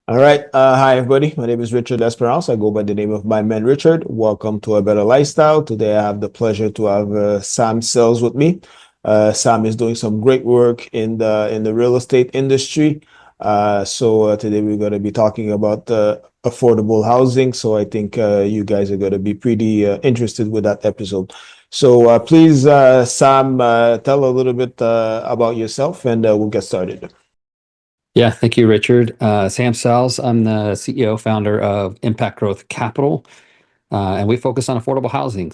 All right. Hi, everybody. My name is Richard.lesperance. I go by the name of my man, Richard. Welcome to A Better Lifestyle. Today, I have the pleasure to have Sam Sells with me. Sam is doing some great work in the real estate industry. So today we're going to be talking about affordable housing. So I think you guys are going to be pretty interested with that episode. So please, Sam, tell a little bit about yourself, and we'll get started. Yeah, thank you, Richard. Sam Sells. I'm the CEO, founder of Impact Growth Capital, and we focus on affordable housing.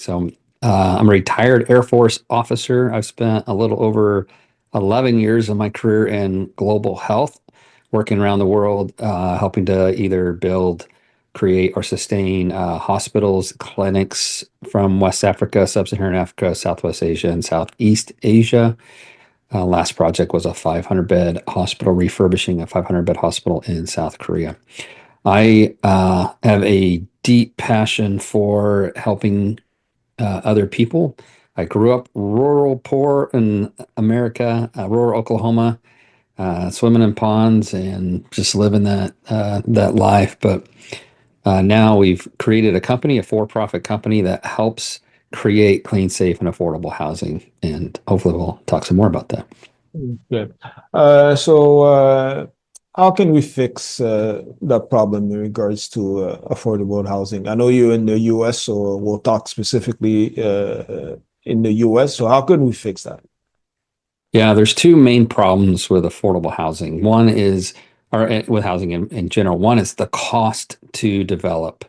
I'm a retired Air Force officer. I've spent a little over 11 years of my career in global health, working around the world, helping to either build, create, or sustain hospitals, clinics from West Africa, Sub-Saharan Africa, Southwest Asia, and Southeast Asia. Last project was a 500-bed hospital, refurbishing a 500-bed hospital in South Korea. I have a deep passion for helping other people. I grew up rural, poor in America, rural Oklahoma, swimming in ponds and just living that life. But now we've created a company, a for-profit company that helps create clean, safe, and affordable housing. And hopefully we'll talk some more about that. Good. So, how can we fix that problem in regards to affordable housing? I know you're in the US, so we'll talk specifically in the US. So, how can we fix that? Yeah, there's two main problems with affordable housing. One is, or with housing in general, one is the cost to develop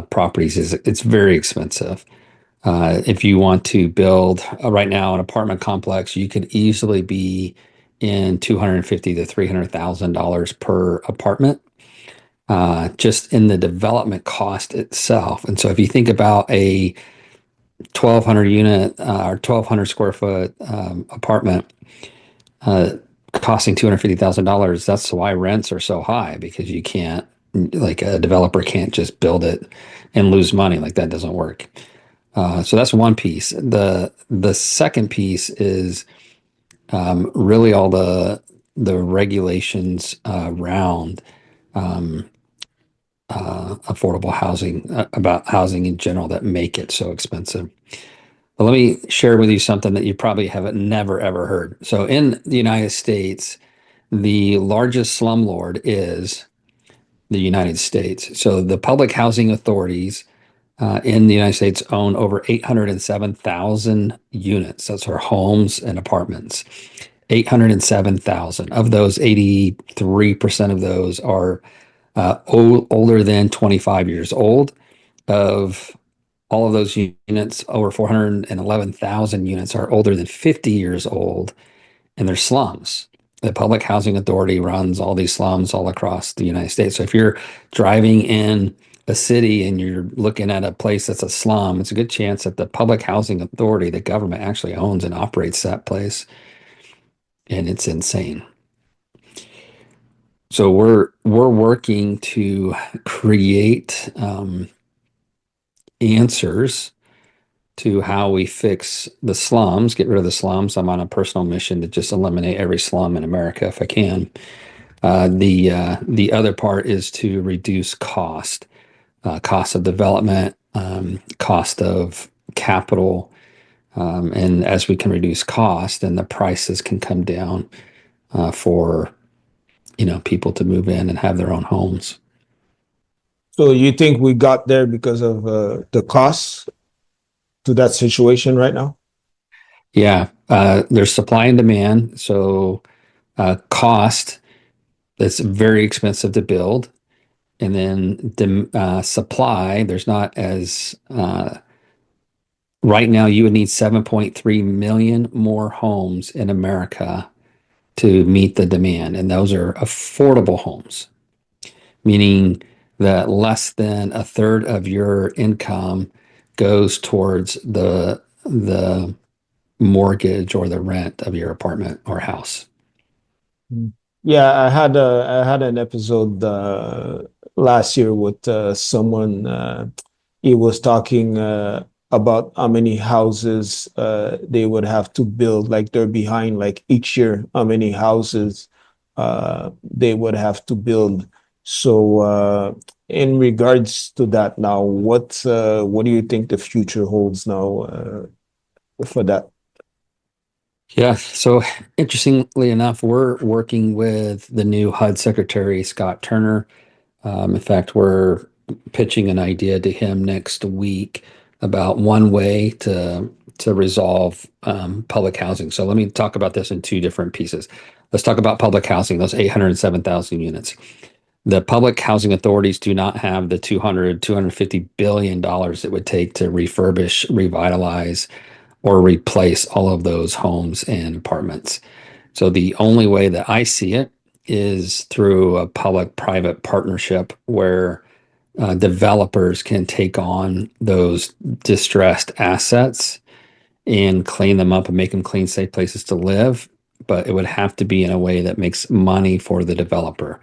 properties is it's very expensive. If you want to build right now an apartment complex, you could easily be in 250 to $300,000 per apartment, just in the development cost itself. And so if you think about a 1,200 unit or 1,200 square foot apartment uh, costing $250,000, that's why rents are so high because you can't, like a developer can't just build it and lose money. Like that doesn't work. So that's one piece. The second piece is really all the regulations around um, affordable housing, about housing in general that make it so expensive. But let me share with you something that you probably haven't never ever heard. So in the United States, the largest slumlord is the United States. So the public housing authorities in the United States own over 807,000 units. That's our homes and apartments. 807,000. Of those, 83% of those are older than 25 years old. Of all of those units, over 411,000 units are older than 50 years old, and they're slums. The Public Housing Authority runs all these slums all across the United States. So if you're driving in a city and you're looking at a place that's a slum, it's a good chance that the Public Housing Authority, the government, actually owns and operates that place. And it's insane. So we're working to create answers to how we fix the slums, get rid of the slums. I'm on a personal mission to just eliminate every slum in America if I can. The other part is to reduce cost of development, cost of capital, and as we can reduce cost, then the prices can come down for people to move in and have their own homes. So, you think we got there because of the costs to that situation right now? Yeah, there's supply and demand, so cost that's very expensive to build, and then the supply there's not as right now you would need 7.3 million more homes in America to meet the demand, and those are affordable homes, meaning that less than a third of your income goes towards the mortgage or the rent of your apartment or house. Mm. Yeah, I had an episode last year with someone. He was talking about how many houses they would have to build. Like they're behind, like each year, how many houses they would have to build So, in regards to that now, what do you think the future holds now, for that? Yeah. So interestingly enough, we're working with the new HUD Secretary, Scott Turner. In fact, we're pitching an idea to him next week about one way to resolve public housing. So let me talk about this in two different pieces. Let's talk about public housing, those 807,000 units. The public housing authorities do not have the 250 billion dollars it would take to refurbish, revitalize, or replace all of those homes and apartments. So the only way that I see it is through a public-private partnership where developers can take on those distressed assets and clean them up and make them clean, safe places to live. But it would have to be in a way that makes money for the developer.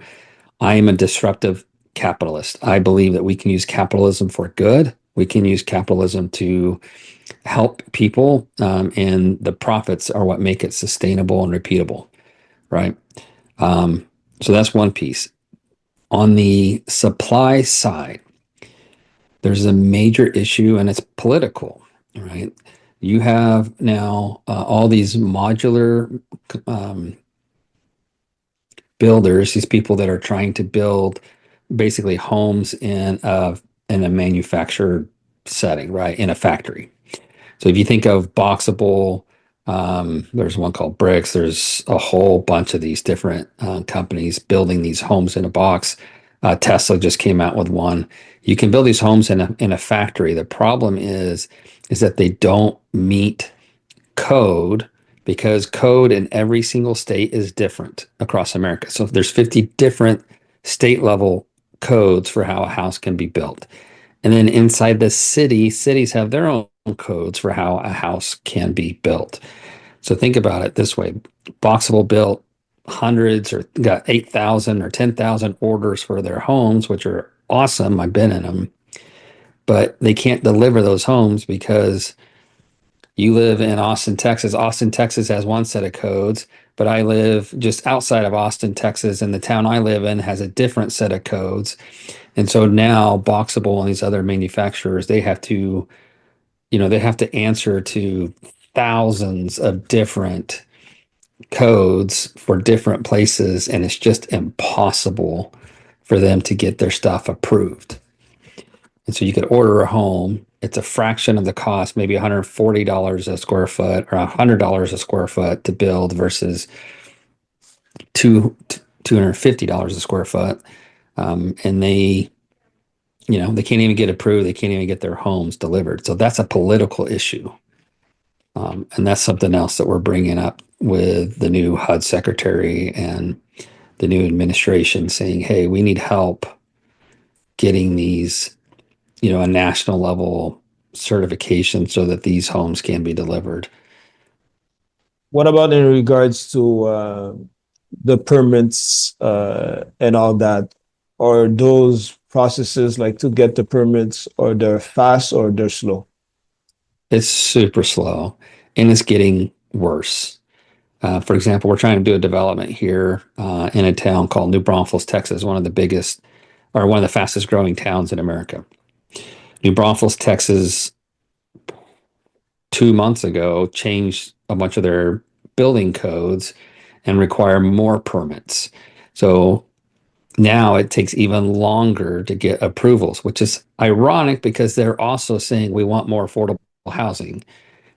I am a disruptive capitalist. I believe that we can use capitalism for good. We can use capitalism to help people, and the profits are what make it sustainable and repeatable, right? So that's one piece. On the supply side, there's a major issue, and it's political, right? You have now all these modular um, builders, these people that are trying to build basically homes in a manufactured setting, right? In a factory. So if you think of boxable, there's one called Bricks. There's a whole bunch of these different companies building these homes in a box. Tesla just came out with one. You can build these homes in a factory. The problem is that they don't meet code because code in every single state is different across America. So there's 50 different state level codes for how a house can be built. And then inside the city, cities have their own codes for how a house can be built. So think about it this way. Boxable built hundreds or got 8,000 or 10,000 orders for their homes, which are awesome. I've been in them, but they can't deliver those homes because you live in Austin, Texas. Austin, Texas has one set of codes, but I live just outside of Austin, Texas, and the town I live in has a different set of codes. And so now Boxable and these other manufacturers, they have to answer to thousands of different codes for different places, and it's just impossible for them to get their stuff approved. And so you could order a home, it's a fraction of the cost, maybe $140 a square foot or $100 a square foot to build versus $250 a square foot. And they can't even get approved. They can't even get their homes delivered. So that's a political issue. And that's something else that we're bringing up with the new HUD secretary and the new administration saying, hey, we need help getting these, a national level certification so that these homes can be delivered. What about in regards to the permits and all that? Are those processes like to get the permits, or they're fast or they're slow? It's super slow and it's getting worse. For example, we're trying to do a development here in a town called New Braunfels, Texas, one of the biggest or one of the fastest growing towns in America. New Braunfels, Texas, 2 months ago, changed a bunch of their building codes and require more permits. So now it takes even longer to get approvals, which is ironic because they're also saying we want more affordable housing.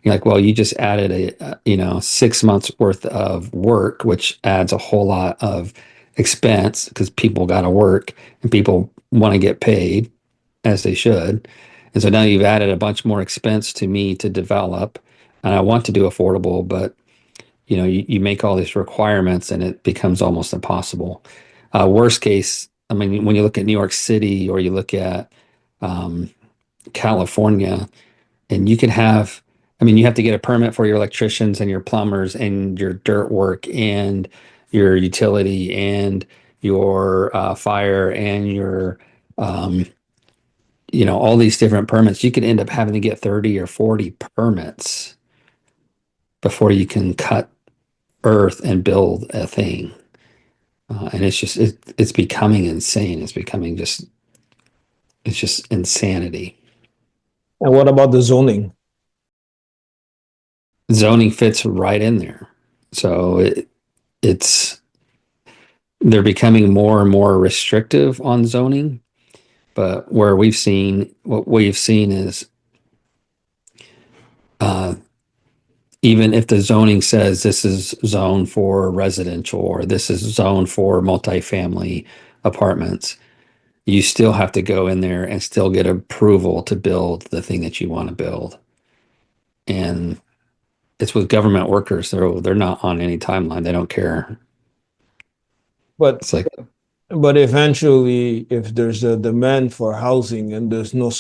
You're like, well, you just added 6 months worth of work, which adds a whole lot of expense because people got to work and people want to get paid as they should. And so now you've added a bunch more expense to me to develop. And I want to do affordable, but you make all these requirements and it becomes almost impossible. Worst case, I mean, when you look at New York City or you look at um, California, and you can have, I mean, you have to get a permit for your electricians and your plumbers and your dirt work and your utility and your fire and your, um, all these different permits. You could end up having to get 30 or 40 permits before you can cut earth and build a thing. And it's becoming insane. It's just insanity. And what about the zoning? Zoning fits right in there. So it's they're becoming more and more restrictive on zoning, but what we've seen is uh, even if the zoning says this is zone for residential or this is zone for multifamily apartments, you still have to go in there and still get approval to build the thing that you want to build. And it's with government workers. They're not on any timeline. They don't care. But It's like but eventually, if there's a demand for housing and there's no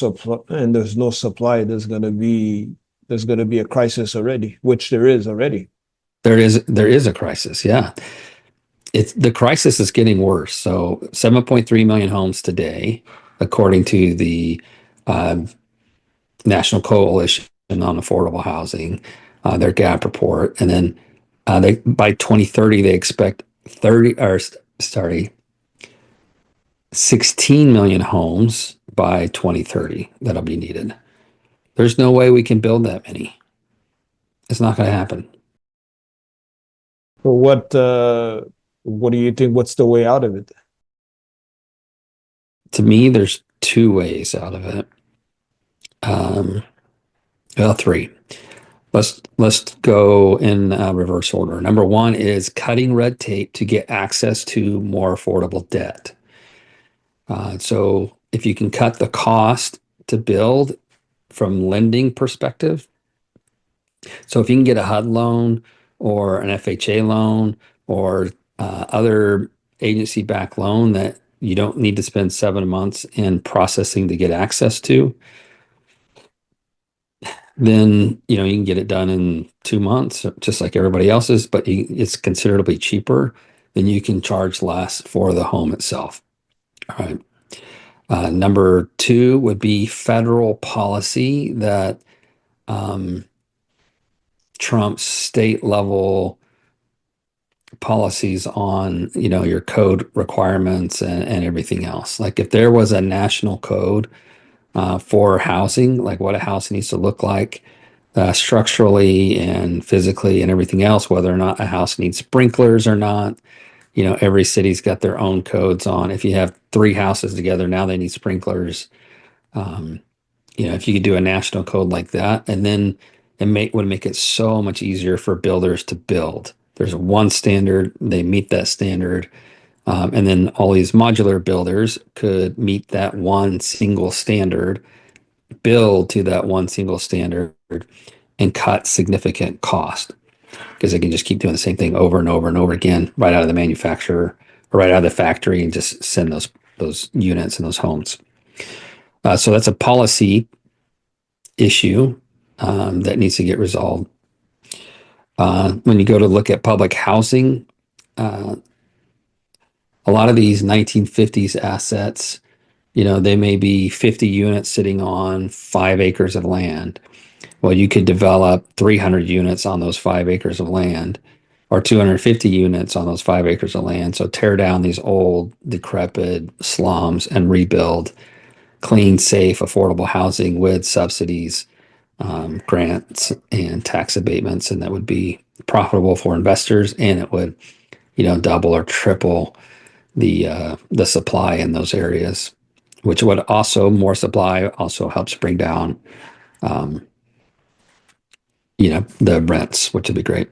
supply, there's gonna be a crisis already, which there is already. there is a crisis. Yeah. It's the crisis is getting worse. So 7.3 million homes today, according to the uh, National Coalition on Affordable Housing, their gap report. And then they by 2030 they expect 30 or sorry 16 million homes by 2030 that'll be needed. There's no way we can build that many. It's not going to happen. So what do you think? What's the way out of it? To me, there's two ways out of it. Um, well, three. Let's go in reverse order. Number one is cutting red tape to get access to more affordable debt. So if you can cut the cost to build from lending perspective, so if you can get a HUD loan or an FHA loan or other agency-backed loan that you don't need to spend 7 months in processing to get access to, then you know you can get it done in 2 months, just like everybody else's, but it's considerably cheaper. Then you can charge less for the home itself. All right. Number two would be federal policy that um, trumps state level policies on your code requirements and everything else. Like if there was a national code for housing, like what a house needs to look like structurally and physically and everything else, whether or not a house needs sprinklers or not. Every city's got their own codes on. If you have three houses together, now they need sprinklers. Um, if you could do a national code like that, and then would make it so much easier for builders to build. There's one standard, they meet that standard. And then all these modular builders could meet that one single standard, build to that one single standard, and cut significant cost because they can just keep doing the same thing over and over and over again right out of the manufacturer or right out of the factory and just send those units and those homes. So that's a policy issue that needs to get resolved. When you go to look at public housing, uh, a lot of these 1950s assets, they may be 50 units sitting on 5 acres of land. Well, you could develop 300 units on those 5 acres of land or 250 units on those 5 acres of land. So tear down these old, decrepit slums and rebuild clean, safe, affordable housing with subsidies, grants, and tax abatements. And that would be profitable for investors, and it would, double or triple the supply in those areas, which would also more supply also helps bring down um, the rents, which would be great.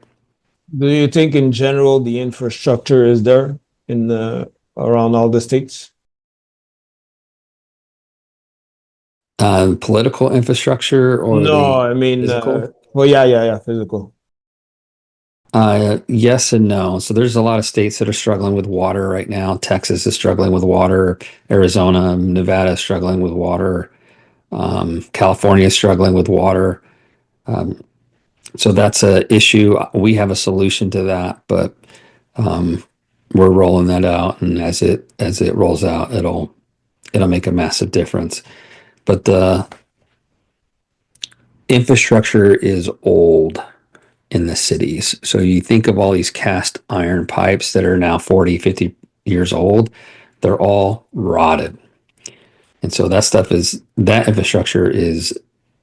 Do you think in general the infrastructure is there in the around all the states? Political infrastructure or No, the I mean, physical? well, yeah, physical. Yes and no. So there's a lot of states that are struggling with water right now. Texas is struggling with water. Arizona, Nevada is struggling with water. California is struggling with water. Um, so that's a issue. We have a solution to that, but um, we're rolling that out, and as it rolls out, it'll make a massive difference. But the infrastructure is old in the cities. So you think of all these cast iron pipes that are now 40, 50 years old. They're all rotted. And so that infrastructure is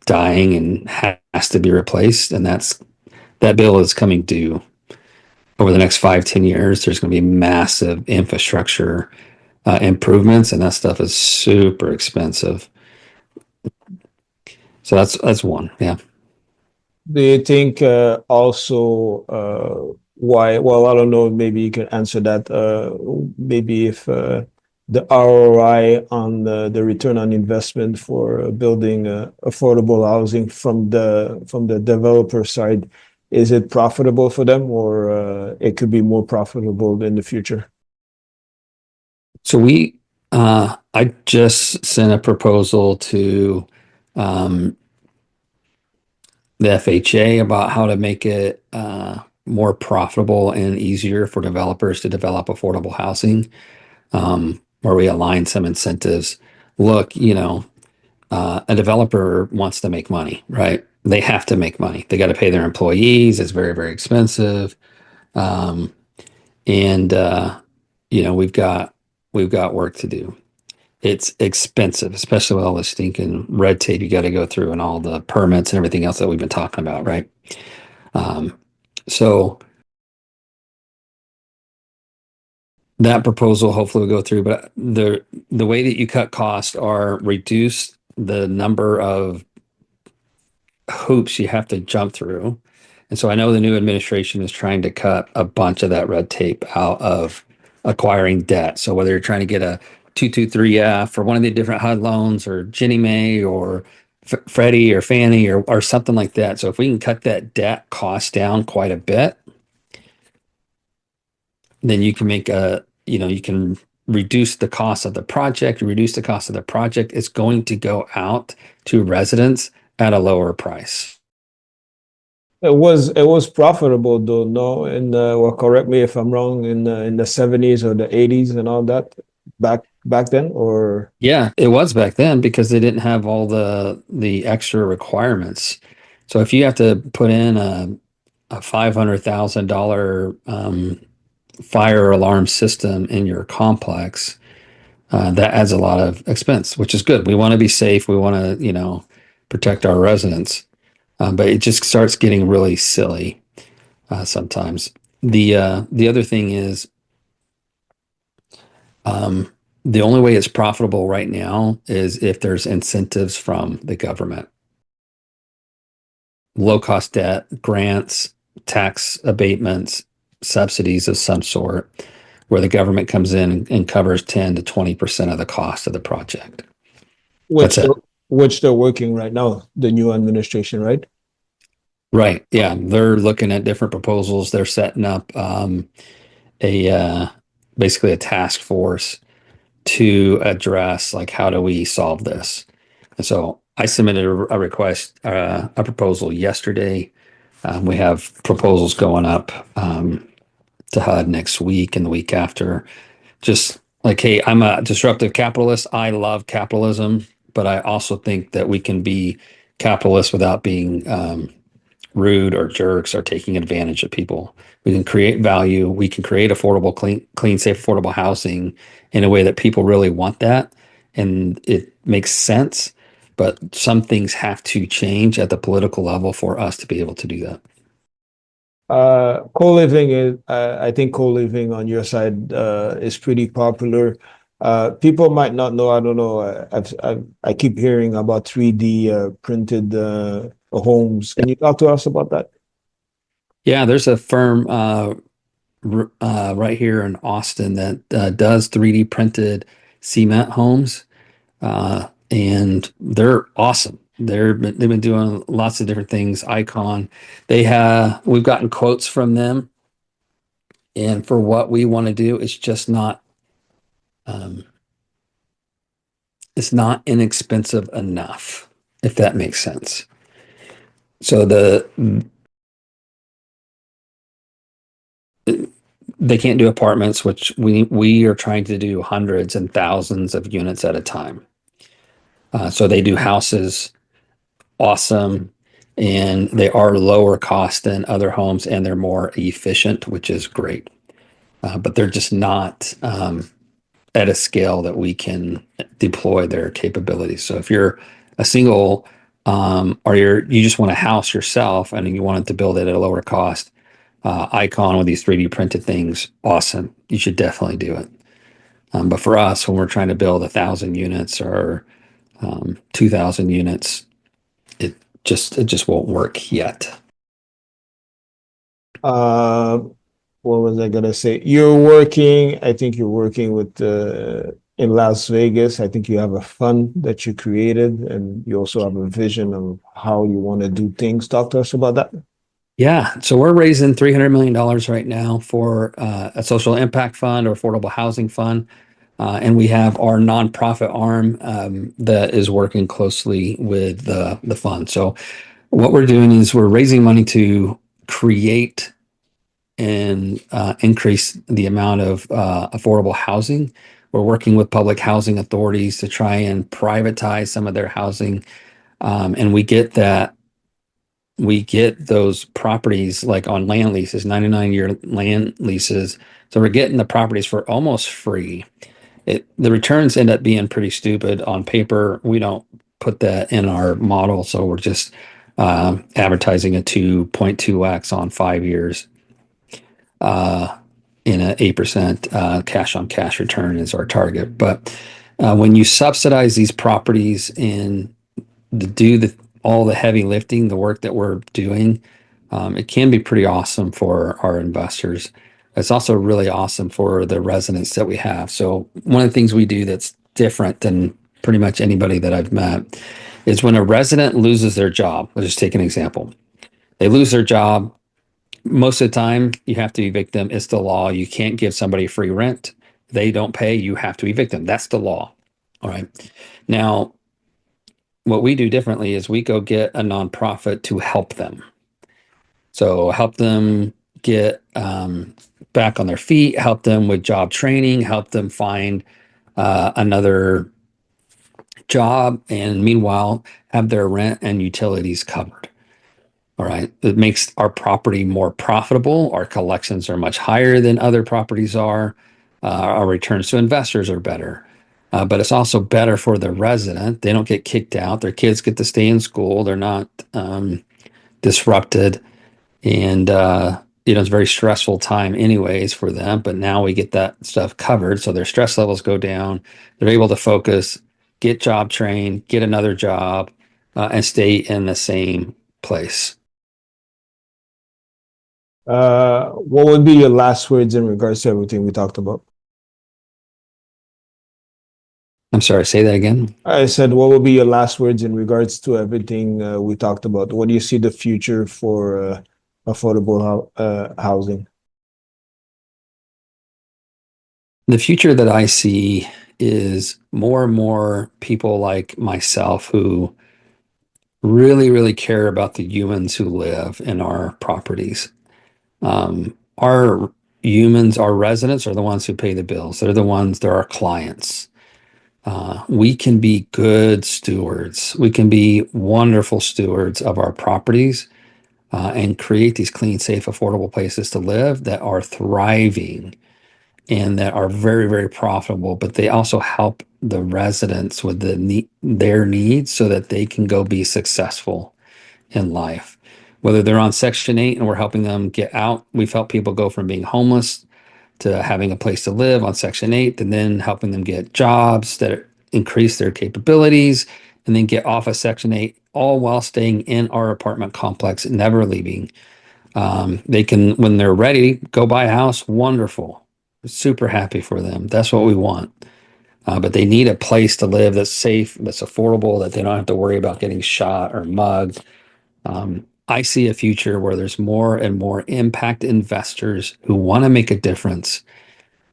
dying and has to be replaced. And that bill is coming due over the next 5, 10 years. There's going to be massive infrastructure improvements, and that stuff is super expensive. So that's one. Yeah. Do you think also why? Well, I don't know. Maybe you can answer that. Maybe if the ROI on the return on investment for building affordable housing from the developer side, is it profitable for them, or it could be more profitable in the future? So I just sent a proposal to um, the FHA about how to make it more profitable and easier for developers to develop affordable housing, where we align some incentives. Look, a developer wants to make money, right? They have to make money. They got to pay their employees. It's very, very expensive. Um, and we've got work to do. It's expensive, especially with all the stinking red tape you got to go through and all the permits and everything else that we've been talking about, right? Um, so that proposal hopefully will go through, but the way that you cut costs are reduce the number of hoops you have to jump through. And so I know the new administration is trying to cut a bunch of that red tape out of acquiring debt. So whether you're trying to get a 223F or one of the different HUD loans or Ginnie Mae or Freddie or Fannie or something like that. So if we can cut that debt cost down quite a bit, then you can you can reduce the cost of the project, reduce the cost of the project. It's going to go out to residents at a lower price. It was profitable though, no? And well, correct me if I'm wrong, in the 70s or the 80s and all that back then, or Yeah, it was back then because they didn't have all the extra requirements. So if you have to put in a $500,000 fire alarm system in your complex, that adds a lot of expense, which is good. We want to be safe. We want to, protect our residents. But it just starts getting really silly sometimes. The other thing is um, the only way it's profitable right now is if there's incentives from the government, low cost debt, grants, tax abatements, subsidies of some sort, where the government comes in and covers 10 to 20% of the cost of the project. That's which it. which they're working right now, the new administration, right? Right. Yeah. They're looking at different proposals. They're setting up a basically a task force to address like how do we solve this. And so I submitted a request, a proposal yesterday. We have proposals going up to HUD next week and the week after. Just like, hey, I'm a disruptive capitalist. I love capitalism, but I also think that we can be capitalists without being rude or jerks or taking advantage of people. We can create value. We can create affordable, clean, safe, affordable housing in a way that people really want that. And it makes sense. But some things have to change at the political level for us to be able to do that. Co-living is, I think co-living on your side is pretty popular. People might not know, I don't know, I keep hearing about 3D printed homes. Can you talk to us about that? Yeah, there's a firm right here in Austin that does 3D printed cement homes, and they're awesome. They've been doing lots of different things. Icon, we've gotten quotes from them, and for what we want to do, um, it's not inexpensive enough, if that makes sense. So they can't do apartments, which we are trying to do hundreds and thousands of units at a time. So they do houses, awesome, and they are lower cost than other homes, and they're more efficient, which is great. but they're just not at a scale that we can deploy their capabilities. So if you're a single or you just want a house yourself and you wanted to build it at a lower cost, Icon with these 3D printed things, awesome. You should definitely do it. But for us, when we're trying to build 1,000 units or 2,000 units, it it just won't work yet. Uh, what was I gonna say? You're working, I think you're working with in Las Vegas. I think you have a fund that you created, and you also have a vision of how you want to do things. Talk to us about that. Yeah, so we're raising $300 million right now for a social impact fund or affordable housing fund. And we have our nonprofit arm that is working closely with the fund. So what we're doing is we're raising money to create and increase the amount of affordable housing. We're working with public housing authorities to try and privatize some of their housing. And we get those properties like on land leases, 99-year land leases. So we're getting the properties for almost free. The returns end up being pretty stupid on paper. We don't put that in our model, so we're just advertising a 2.2x on 5 years uh, in an 8% cash on cash return is our target. But when you subsidize these properties and do all the heavy lifting, the work that we're doing, it can be pretty awesome for our investors. It's also really awesome for the residents that we have. So one of the things we do that's different than pretty much anybody that I've met is when a resident loses their job. Let's just take an example. They lose their job. Most of the time, you have to evict them. It's the law. You can't give somebody free rent. They don't pay. You have to evict them. That's the law. All right. Now, what we do differently is we go get a nonprofit to help them. So help them get back on their feet, help them with job training, help them find another job, and meanwhile have their rent and utilities covered. All right. It makes our property more profitable. Our collections are much higher than other properties are. Our returns to investors are better. But it's also better for the resident. They don't get kicked out. Their kids get to stay in school. They're not disrupted. And, it's a very stressful time, anyways, for them. But now we get that stuff covered. So their stress levels go down. They're able to focus, get job trained, get another job, and stay in the same place. What would be your last words in regards to everything we talked about? I'm sorry, say that again. I said, what would be your last words in regards to everything we talked about? What do you see the future for affordable housing? The future that I see is more and more people like myself who really, really care about the humans who live in our properties. Our humans, our residents are the ones who pay the bills. They're our clients. We can be good stewards. We can be wonderful stewards of our properties and create these clean, safe, affordable places to live that are thriving and that are very, very profitable, but they also help the residents with their needs so that they can go be successful in life. Whether they're on Section 8 and we're helping them get out, we've helped people go from being homeless to having a place to live on Section 8, and then helping them get jobs that increase their capabilities and then get off of Section 8, all while staying in our apartment complex, never leaving. They can, when they're ready, go buy a house. Wonderful. Super happy for them. That's what we want. But they need a place to live that's safe, that's affordable, that they don't have to worry about getting shot or mugged. I see a future where there's more and more impact investors who want to make a difference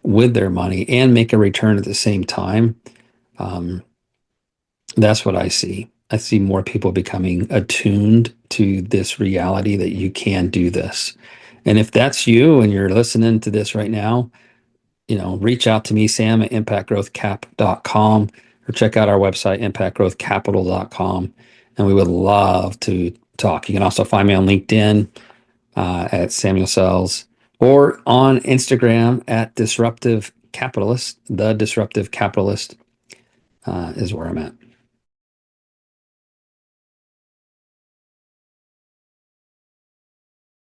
with their money and make a return at the same time. Um, that's what I see. I see more people becoming attuned to this reality that you can do this. And if that's you and you're listening to this right now, reach out to me, Sam at impactgrowthcap.com, or check out our website, impactgrowthcapital.com. And we would love to talk. You can also find me on LinkedIn at Samuel Sells, or on Instagram at Disruptive Capitalist. The Disruptive Capitalist is where I'm at.